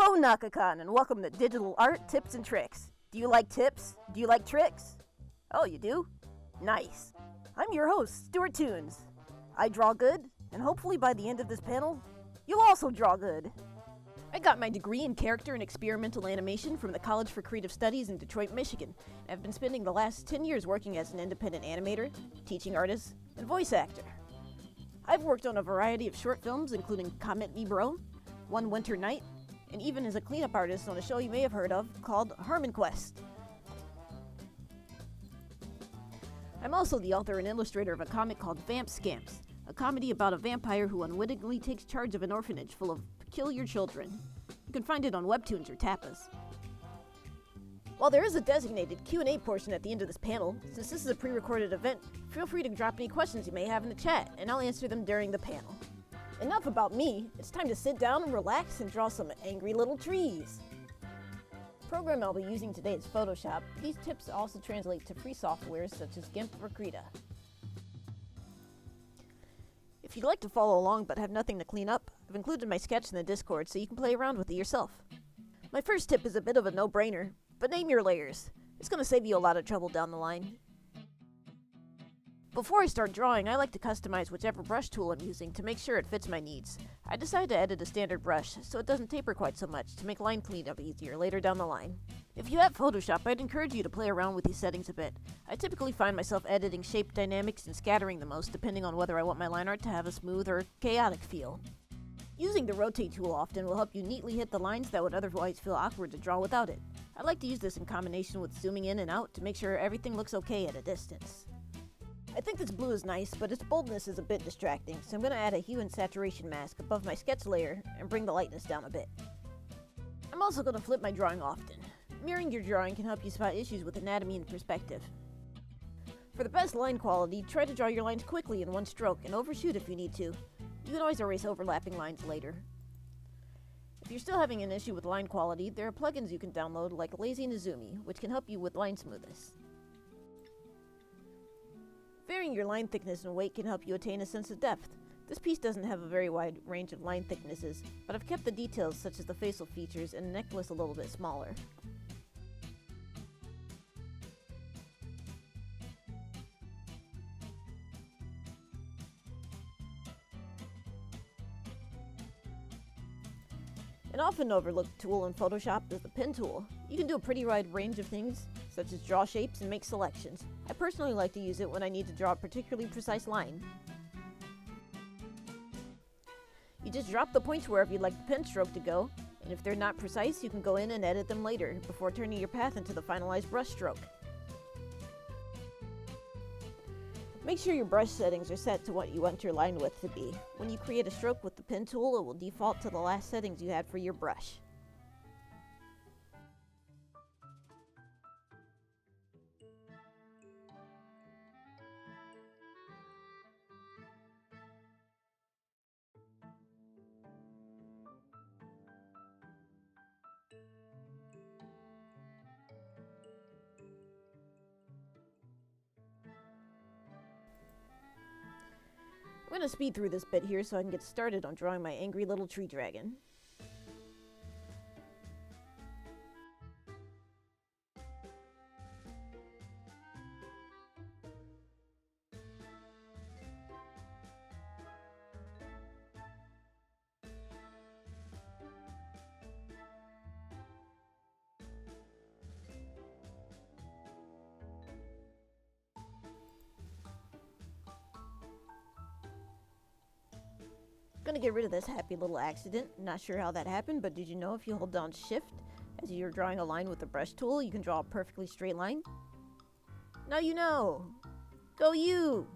Hello, Naka-Kon, and welcome to Digital Art Tips and Tricks. Do you like tips? Do you like tricks? Oh, you do? Nice. I'm your host, Stewartoons. I draw good, and hopefully by the end of this panel, you'll also draw good. I got my degree in character and experimental animation from the College for Creative Studies in Detroit, Michigan, and I've been spending the last 10 years working as an independent animator, teaching artist, and voice actor. I've worked on a variety of short films, including Comment Me Bro, One Winter Night, and even as a cleanup artist on a show you may have heard of called Harman Quest. I'm also the author and illustrator of a comic called Vamp Scamps, a comedy about a vampire who unwittingly takes charge of an orphanage full of peculiar children. You can find it on Webtoons or Tapas. While there is a designated Q&A portion at the end of this panel, since this is a pre-recorded event, feel free to drop any questions you may have in the chat, and I'll answer them during the panel. Enough about me, it's time to sit down and relax and draw some angry little trees. The program I'll be using today is Photoshop. These tips also translate to free softwares such as GIMP or Krita. If you'd like to follow along but have nothing to clean up, I've included my sketch in the Discord so you can play around with it yourself. My first tip is a bit of a no-brainer, but name your layers. It's going to save you a lot of trouble down the line. Before I start drawing, I like to customize whichever brush tool I'm using to make sure it fits my needs. I decided to edit a standard brush so it doesn't taper quite so much to make line cleanup easier later down the line. If you have Photoshop, I'd encourage you to play around with these settings a bit. I typically find myself editing shape dynamics and scattering the most depending on whether I want my line art to have a smooth or chaotic feel. Using the rotate tool often will help you neatly hit the lines that would otherwise feel awkward to draw without it. I like to use this in combination with zooming in and out to make sure everything looks okay at a distance. I think this blue is nice, but its boldness is a bit distracting, so I'm going to add a hue and saturation mask above my sketch layer and bring the lightness down a bit. I'm also going to flip my drawing often. Mirroring your drawing can help you spot issues with anatomy and perspective. For the best line quality, try to draw your lines quickly in one stroke and overshoot if you need to. You can always erase overlapping lines later. If you're still having an issue with line quality, there are plugins you can download like Lazy Nizumi, which can help you with line smoothness. Varying your line thickness and weight can help you attain a sense of depth. This piece doesn't have a very wide range of line thicknesses, but I've kept the details such as the facial features and necklace a little bit smaller. An often overlooked tool in Photoshop is the pen tool. You can do a pretty wide range of things, such as draw shapes and make selections. I personally like to use it when I need to draw a particularly precise line. You just drop the points wherever you'd like the pen stroke to go, and if they're not precise, you can go in and edit them later, before turning your path into the finalized brush stroke. Make sure your brush settings are set to what you want your line width to be. When you create a stroke with the pen tool, it will default to the last settings you had for your brush. I'm going to speed through this bit here so I can get started on drawing my angry little tree dragon. Gonna get rid of this happy little accident. Not sure how that happened, but did you know if you hold down shift as you're drawing a line with the brush tool, you can draw a perfectly straight line? Now you know! Go you!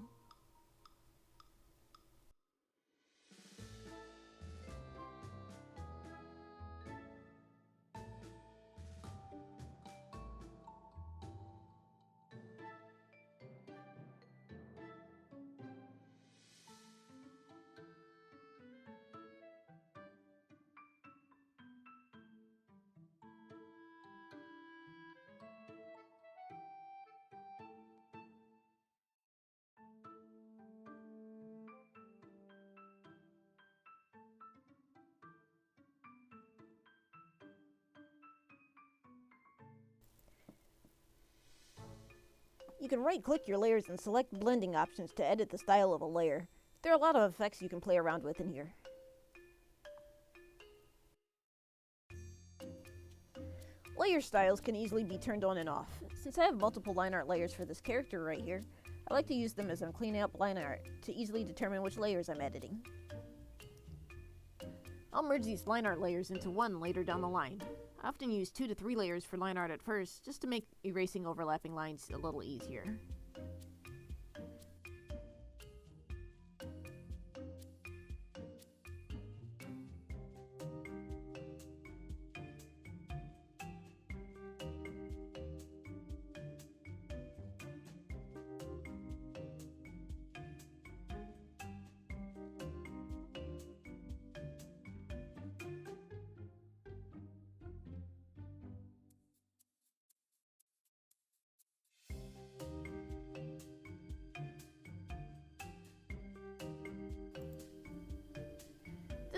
You can right-click your layers and select blending options to edit the style of a layer. There are a lot of effects you can play around with in here. Layer styles can easily be turned on and off. Since I have multiple line art layers for this character right here, I like to use them as I'm cleaning up line art to easily determine which layers I'm editing. I'll merge these line art layers into one later down the line. I often use 2 to 3 layers for line art at first, just to make erasing overlapping lines a little easier.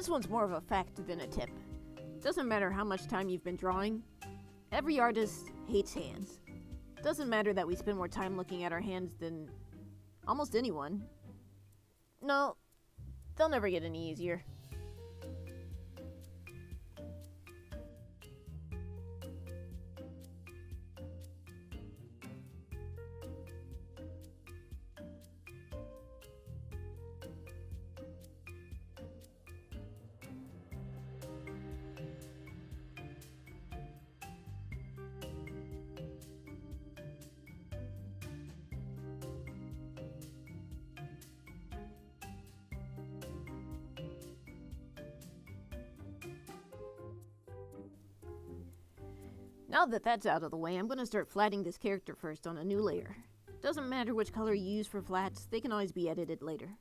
This one's more of a fact than a tip. Doesn't matter how much time you've been drawing, every artist hates hands. Doesn't matter that we spend more time looking at our hands than almost anyone. No, they'll never get any easier. Now that that's out of the way, I'm going to start flatting this character first on a new layer. Doesn't matter which color you use for flats, they can always be edited later.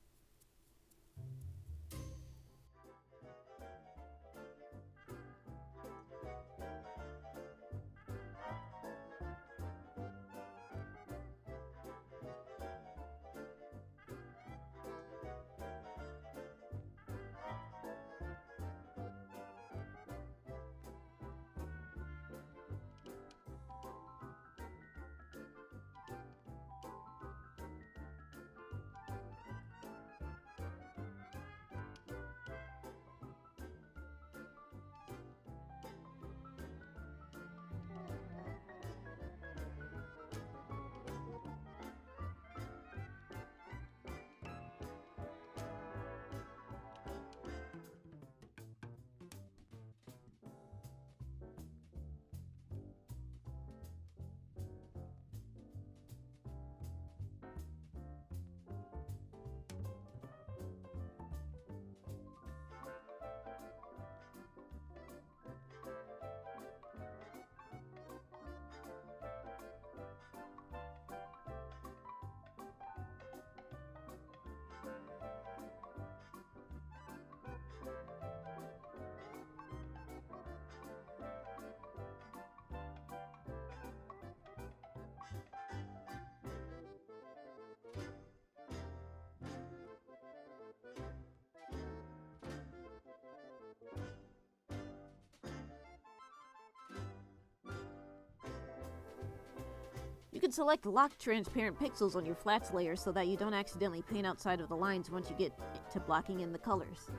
You can select lock transparent pixels on your flats layer so that you don't accidentally paint outside of the lines once you get to blocking in the colors.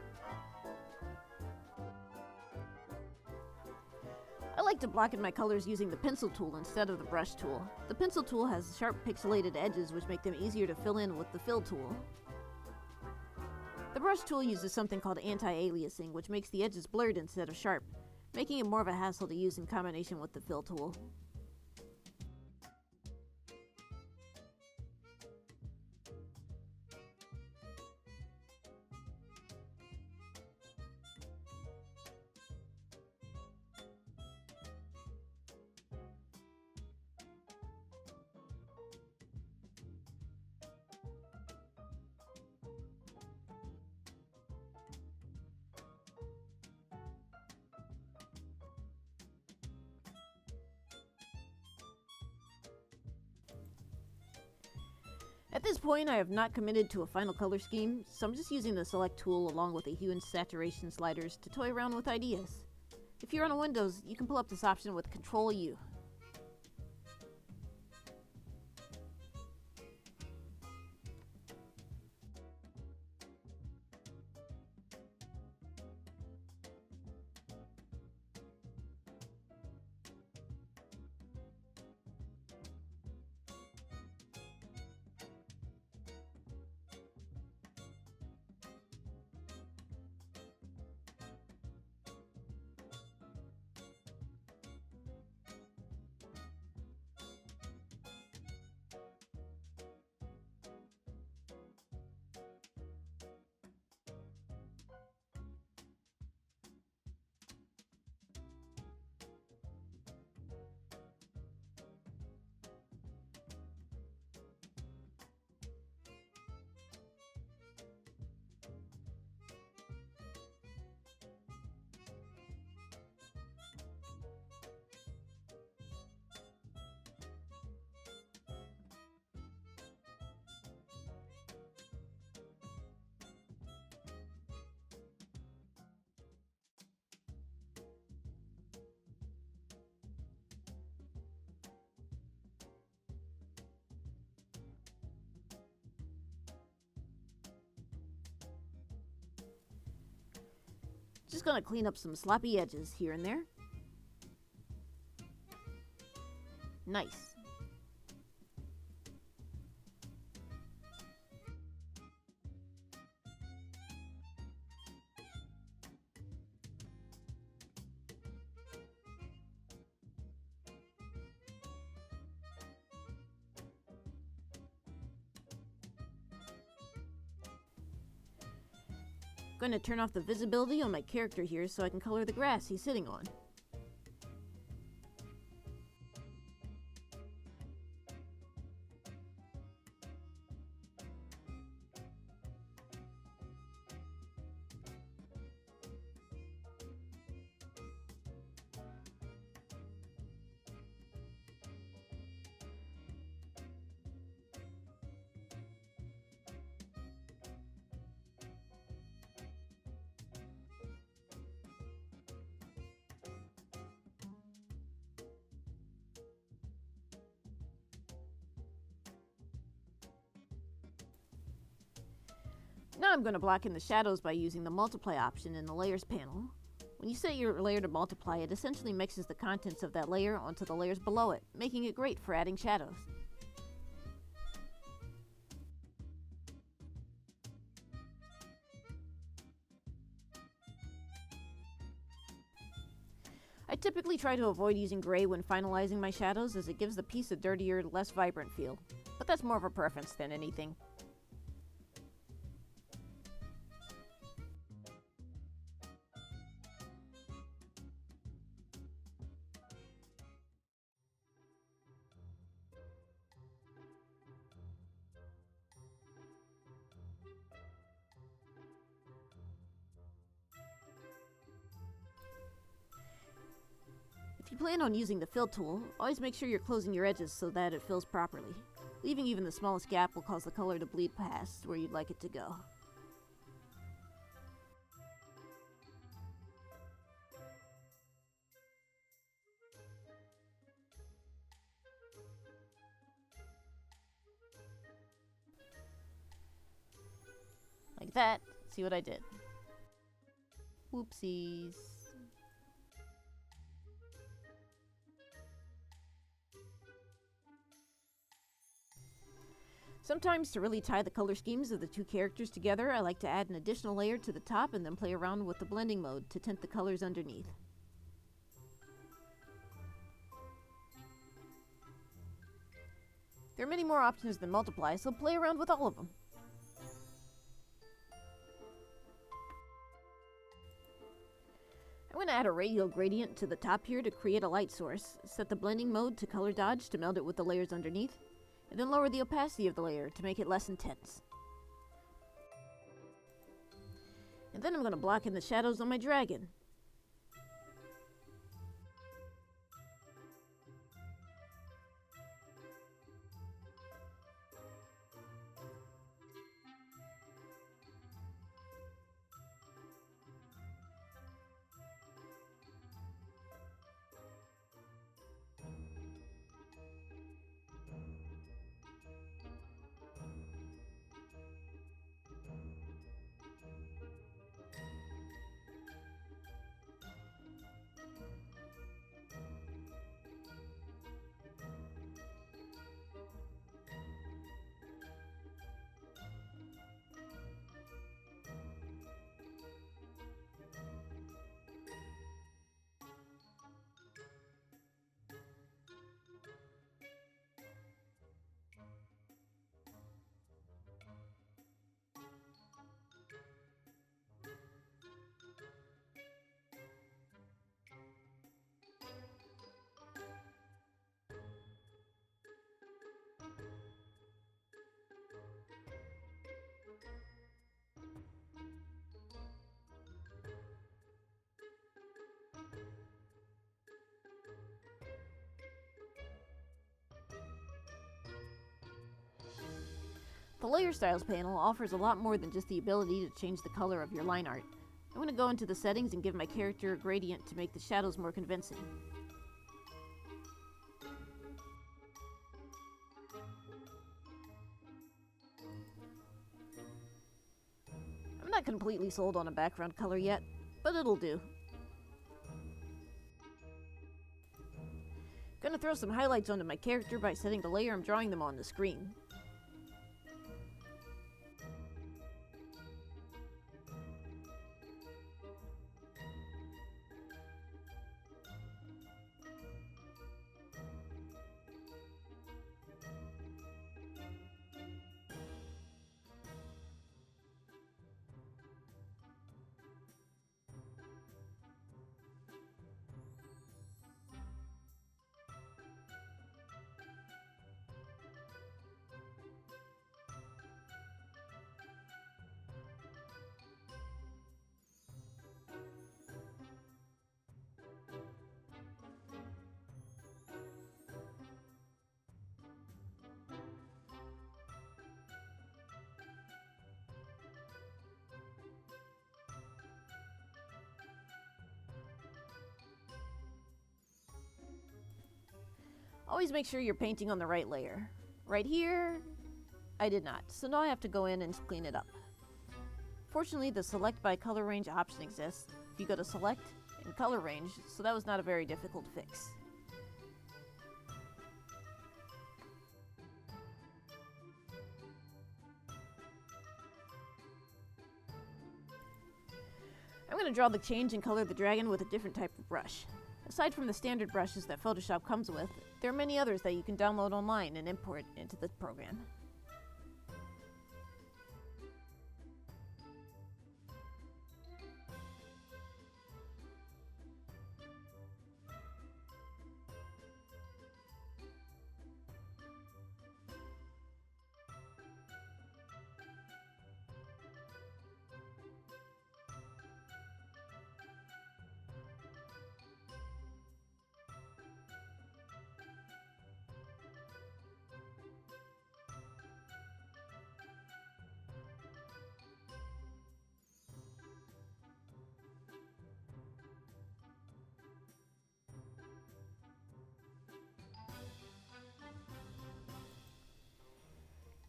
I like to block in my colors using the pencil tool instead of the brush tool. The pencil tool has sharp pixelated edges which make them easier to fill in with the fill tool. The brush tool uses something called anti-aliasing, which makes the edges blurred instead of sharp, making it more of a hassle to use in combination with the fill tool. At this point, I have not committed to a final color scheme, so I'm just using the select tool along with the hue and saturation sliders to toy around with ideas. If you're on a Windows, you can pull up this option with Control U. Just gonna clean up some sloppy edges here and there. Nice. I'm going to turn off the visibility on my character here so I can color the grass he's sitting on. Now I'm going to block in the shadows by using the multiply option in the layers panel. When you set your layer to multiply, it essentially mixes the contents of that layer onto the layers below it, making it great for adding shadows. I typically try to avoid using gray when finalizing my shadows as it gives the piece a dirtier, less vibrant feel, but that's more of a preference than anything. If you plan on using the fill tool, always make sure you're closing your edges so that it fills properly. Leaving even the smallest gap will cause the color to bleed past where you'd like it to go. Like that. See what I did? Whoopsies. Sometimes, to really tie the color schemes of the two characters together, I like to add an additional layer to the top and then play around with the blending mode to tint the colors underneath. There are many more options than multiply, so play around with all of them. I'm going to add a radial gradient to the top here to create a light source, set the blending mode to color dodge to meld it with the layers underneath, and then lower the opacity of the layer to make it less intense. And then I'm going to block in the shadows on my dragon. The Layer Styles panel offers a lot more than just the ability to change the color of your line art. I'm going to go into the settings and give my character a gradient to make the shadows more convincing. I'm not completely sold on a background color yet. but it'll do. Gonna throw some highlights onto my character by setting the layer I'm drawing them on the screen. Always make sure you're painting on the right layer. Right here, I did not, so now I have to go in and clean it up. Fortunately, the select by color range option exists. If you go to select and color range, so that was not a very difficult fix. I'm going to draw the change and color the dragon with a different type of brush. Aside from the standard brushes that Photoshop comes with, there are many others that you can download online and import into the program.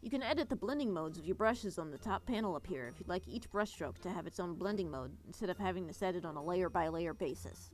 You can edit the blending modes of your brushes on the top panel up here if you'd like each brushstroke to have its own blending mode instead of having to set it on a layer by layer basis.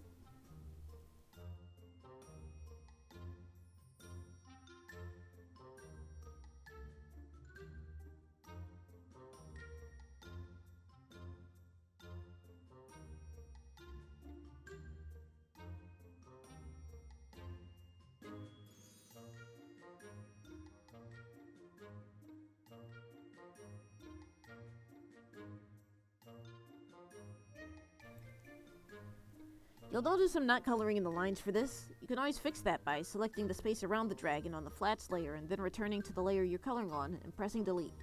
You'll notice I'm not coloring in the lines for this. You can always fix that by selecting the space around the dragon on the flats layer and then returning to the layer you're coloring on and pressing delete.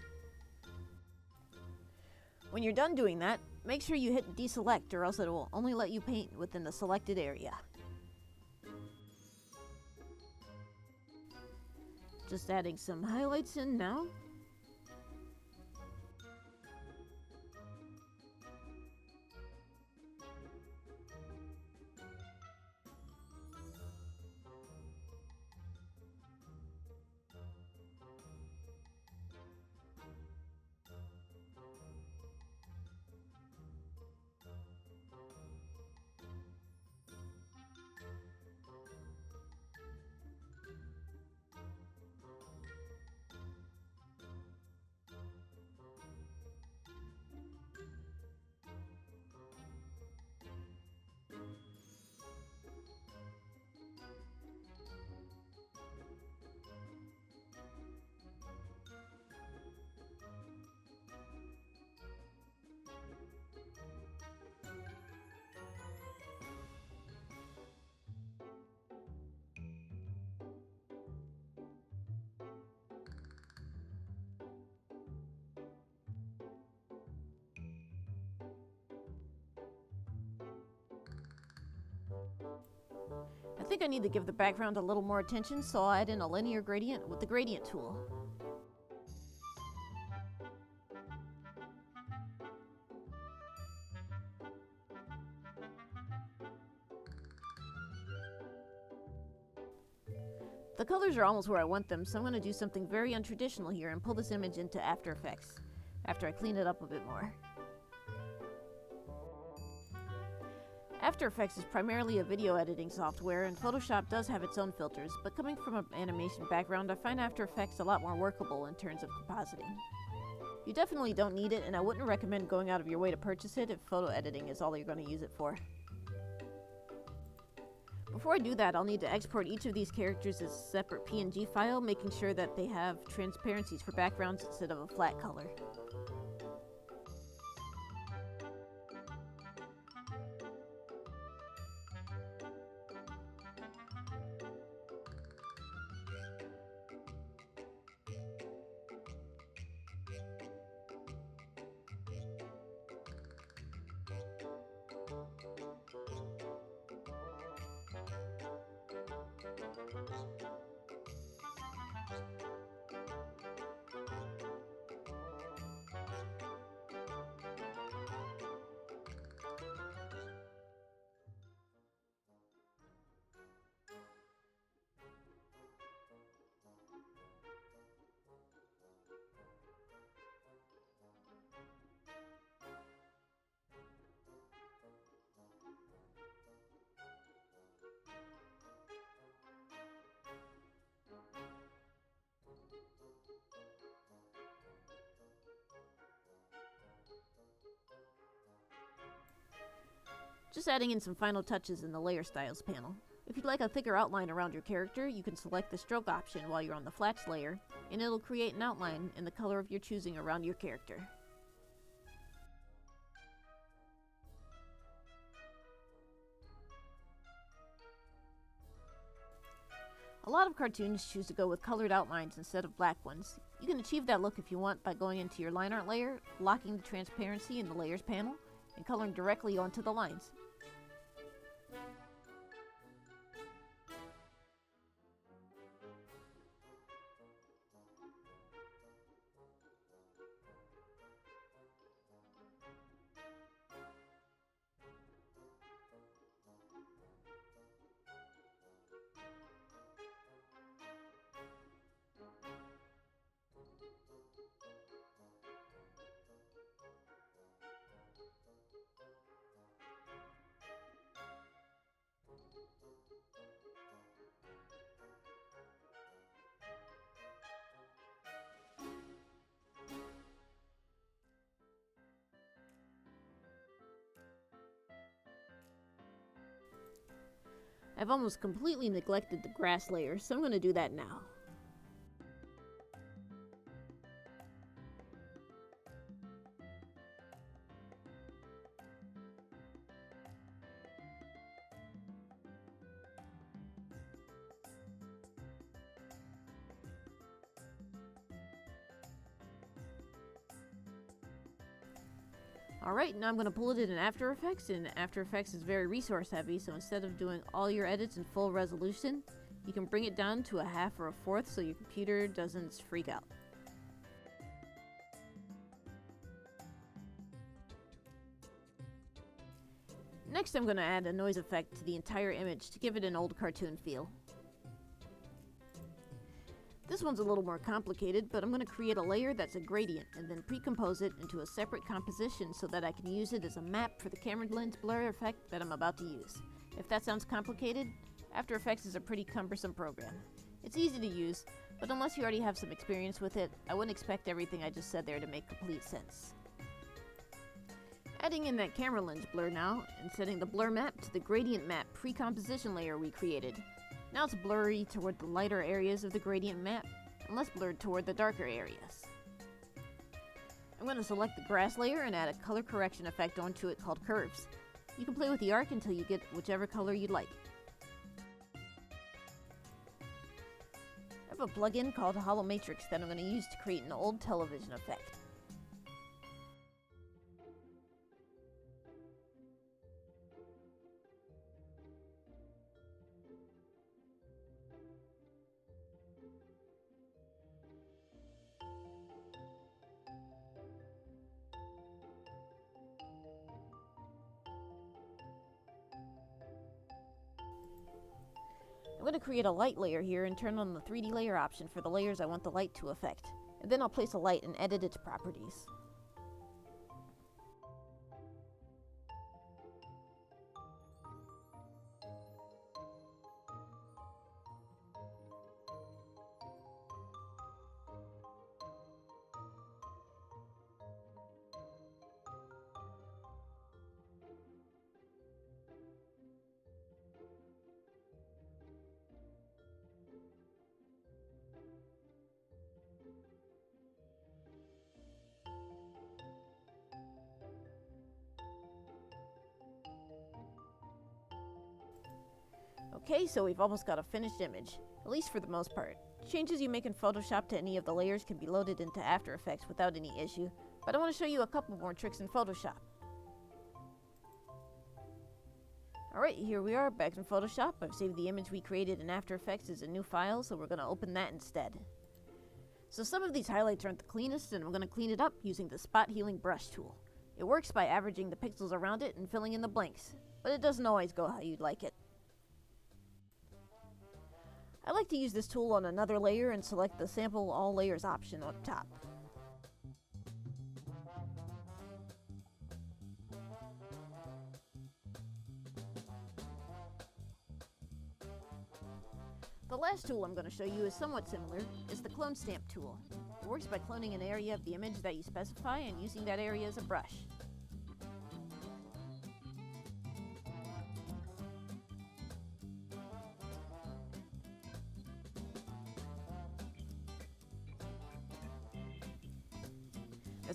When you're done doing that, make sure you hit deselect or else it will only let you paint within the selected area. Just adding some highlights in now. I think I need to give the background a little more attention, so I'll add in a linear gradient with the gradient tool. The colors are almost where I want them, so I'm going to do something very untraditional here and pull this image into After Effects after I clean it up a bit more. After Effects is primarily a video editing software, and Photoshop does have its own filters, but coming from an animation background, I find After Effects a lot more workable in terms of compositing. You definitely don't need it, and I wouldn't recommend going out of your way to purchase it if photo editing is all you're going to use it for. Before I do that, I'll need to export each of these characters as a separate PNG file, making sure that they have transparencies for backgrounds instead of a flat color. Just adding in some final touches in the Layer Styles panel. If you'd like a thicker outline around your character, you can select the stroke option while you're on the Flats layer, and it'll create an outline in the color of your choosing around your character. A lot of cartoons choose to go with colored outlines instead of black ones. You can achieve that look if you want by going into your line art layer, locking the transparency in the Layers panel, and coloring directly onto the lines. I've almost completely neglected the grass layer, so I'm going to do that now. Alright, now I'm going to pull it in After Effects, and After Effects is very resource heavy, so instead of doing all your edits in full resolution, you can bring it down to a half or a fourth so your computer doesn't freak out. Next I'm going to add a noise effect to the entire image to give it an old cartoon feel. This one's a little more complicated, but I'm going to create a layer that's a gradient and then pre-compose it into a separate composition so that I can use it as a map for the camera lens blur effect that I'm about to use. If that sounds complicated, After Effects is a pretty cumbersome program. It's easy to use, but unless you already have some experience with it, I wouldn't expect everything I just said there to make complete sense. Adding in that camera lens blur now, and setting the blur map to the gradient map pre-composition layer we created. Now it's blurry toward the lighter areas of the gradient map, and less blurred toward the darker areas. I'm going to select the grass layer and add a color correction effect onto it called Curves. You can play with the arc until you get whichever color you'd like. I have a plugin called Hollow Matrix that I'm going to use to create an old television effect. I'm going to create a light layer here and turn on the 3D layer option for the layers I want the light to affect. And then I'll place a light and edit its properties. Okay, so we've almost got a finished image, at least for the most part. Changes you make in Photoshop to any of the layers can be loaded into After Effects without any issue, but I want to show you a couple more tricks in Photoshop. Alright, here we are, back in Photoshop. I've saved the image we created in After Effects as a new file, so we're going to open that instead. So some of these highlights aren't the cleanest, and I'm going to clean it up using the Spot Healing Brush tool. It works by averaging the pixels around it and filling in the blanks, but it doesn't always go how you'd like it. I like to use this tool on another layer and select the Sample All Layers option up top. The last tool I'm going to show you is somewhat similar. It's the Clone Stamp tool. It works by cloning an area of the image that you specify and using that area as a brush.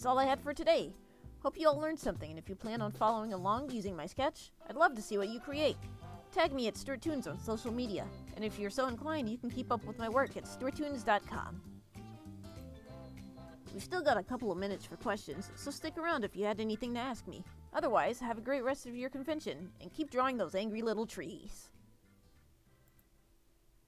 That's all I had for today. Hope you all learned something, and if you plan on following along using my sketch, I'd love to see what you create. Tag me at Stewartoons on social media, and if you're so inclined, you can keep up with my work at Stewartoons.com. We've still got a couple of minutes for questions, so stick around if you had anything to ask me. Otherwise, have a great rest of your convention, and keep drawing those angry little trees.